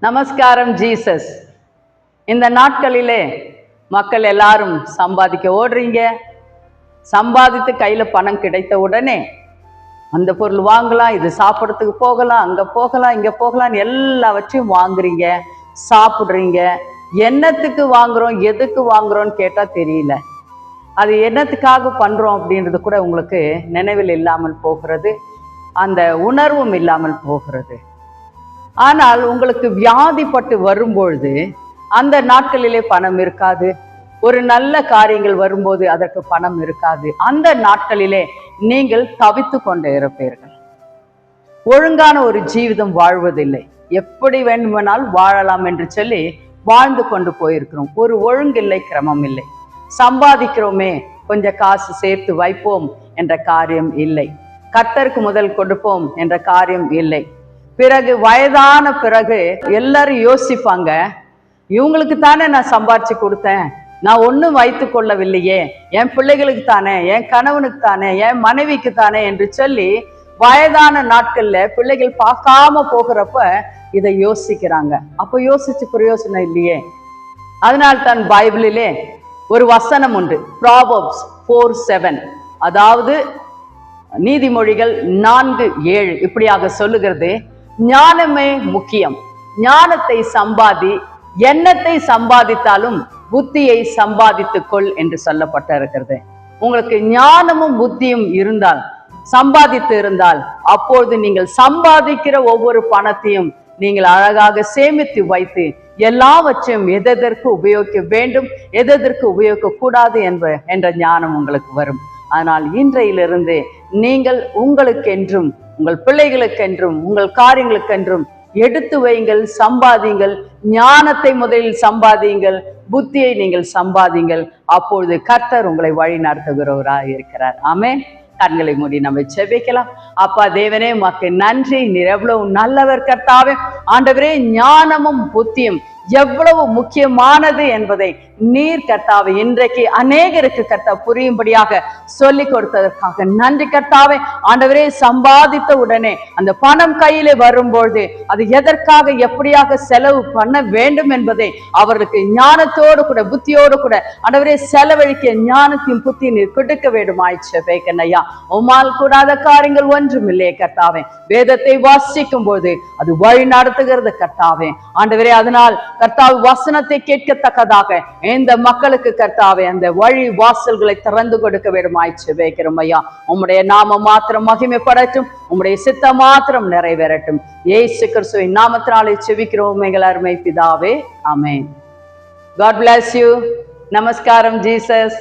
நமஸ்காரம் ஜீசஸ். இந்த நாட்களிலே மக்கள் எல்லாரும் சம்பாதிக்க ஓடுறீங்க. சம்பாதித்து கையில் பணம் கிடைத்த உடனே அந்த பொருள் வாங்கலாம், இது சாப்பிட்றதுக்கு போகலாம், அங்கே போகலாம், இங்கே போகலான்னு எல்லாவற்றையும் வாங்குறீங்க, சாப்பிட்றீங்க. என்னத்துக்கு வாங்குறோம், எதுக்கு வாங்குறோன்னு கேட்டால் தெரியல. அது என்னத்துக்காக பண்ணுறோம் அப்படின்றது கூட உங்களுக்கு நினைவில் இல்லாமல் போகிறது, அந்த உணர்வும் இல்லாமல் போகிறது. ஆனால் உங்களுக்கு வியாதிப்பட்டு வரும்பொழுது அந்த நாட்களிலே பணம் இருக்காது. ஒரு நல்ல காரியங்கள் வரும்போது அதற்கு பணம் இருக்காது. அந்த நாட்களிலே நீங்கள் தவித்து கொண்டு இருப்பீர்கள். ஒழுங்கான ஒரு ஜீவிதம் வாழ்வதில்லை. எப்படி வேண்டுமானால் வாழலாம் என்று சொல்லி வாழ்ந்து கொண்டு போயிருக்கிறோம். ஒரு ஒழுங்கில்லை, கிரமம் இல்லை. சம்பாதிக்கிறோமே, கொஞ்சம் காசு சேர்த்து வைப்போம் என்ற காரியம் இல்லை. கர்த்தருக்கு முதல் கொடுப்போம் என்ற காரியம் இல்லை. பிறகு வயதான பிறகு எல்லாரும் யோசிப்பாங்க, இவங்களுக்கு தானே நான் சம்பாதிச்சு கொடுத்தேன், நான் ஒன்றும் வைத்து கொள்ளவில்லையே, என் பிள்ளைகளுக்கு தானே, என் கணவனுக்கு தானே, என் மனைவிக்கு தானே என்று சொல்லி வயதான நாட்கள்ல பிள்ளைகள் பார்க்காம போகிறப்ப இதை யோசிக்கிறாங்க. அப்போ யோசிச்சு பிரயோசனம் இல்லையே. அதனால் தான் பைபிளிலே ஒரு வசனம் உண்டு, ப்ராவர்ப்ஸ் 4:7, அதாவது நீதிமொழிகள் 4:7 இப்படியாக சொல்லுகிறது, ஞானமே முக்கியம், ஞானத்தை சம்பாதி, எண்ணத்தை சம்பாதித்தாலும் புத்தியை சம்பாதித்துக்கொள் என்று சொல்லப்பட்டிருக்கிறது. உங்களுக்கு ஞானமும் புத்தியும் இருந்தால், சம்பாதித்து இருந்தால், அப்பொழுது நீங்கள் சம்பாதிக்கிற ஒவ்வொரு பணத்தையும் நீங்கள் அழகாக சேமித்து வைத்து எல்லாவற்றையும் எதற்கு உபயோகிக்க வேண்டும், எதற்கு உபயோகிக்க கூடாது என்ற ஞானம் உங்களுக்கு வரும். ஆனால் இன்றையிலிருந்து நீங்கள் உங்களுக்கென்றும், உங்கள் பிள்ளைகளுக்கென்றும், உங்கள் காரியங்களுக்கென்றும் எடுத்து வையுங்கள், சம்பாதிங்கள். ஞானத்தை முதலில் சம்பாதியுங்கள், புத்தியை நீங்கள் சம்பாதிங்கள். அப்பொழுது கர்த்தர் உங்களை வழி நடத்துகிறவராக இருக்கிறார். ஆமென். கண்களை மூடி நம்ம செபிக்கலாம். அப்பா தேவனே, உமக்கு நன்றி. நீர் எவ்வளவு நல்லவர் கர்த்தாவே. ஆண்டவரே, ஞானமும் புத்தியும் எவ்வளவு முக்கியமானது என்பதை நீர் கர்த்தாவே இன்றைக்கு அநேகருக்கு கர்த்தா புரியும்படியாக சொல்லி கொடுத்ததற்காக நன்றி கர்த்தாவே. ஆண்டவரே, சம்பாதித்த உடனே அந்த பணம் கையிலே வரும்பொழுது அது எதற்காக எப்படியாக செலவு பண்ண வேண்டும் என்பதை அவர்களுக்கு ஞானத்தோடு கூட புத்தியோடு கூட ஆண்டவரே செலவழிக்க ஞானத்தையும் புத்தியும் நீர் கொடுக்க வேண்டும். ஆயிடுச்சு உமால் கூடாத காரியங்கள் ஒன்றும் இல்லையே கர்த்தாவே. வேதத்தை வாசிக்கும் போது அது வழி நடத்துகிறது கர்த்தாவே. ஆண்டவரே, அதனால் கர்த்தாவே வசனத்தை கேட்கத்தக்கதாக இந்த மக்களுக்கு கர்த்தாவே அந்த வழி வாசல்களை திறந்து கொடுக்க வேண்டும். ஆயிடுச்சு வைக்கிறோம் ஐயா. உம்முடைய நாம மாத்திரம் மகிமைப்படட்டும், உம்முடைய சித்தம் மாத்திரம் நிறைவேறட்டும். இயேசு கிறிஸ்துவின் நாமத்தினாலே செபிக்கிறோம் எங்கள் அருமை பிதாவே. ஆமென். God bless you. நமஸ்காரம் ஜீசஸ்.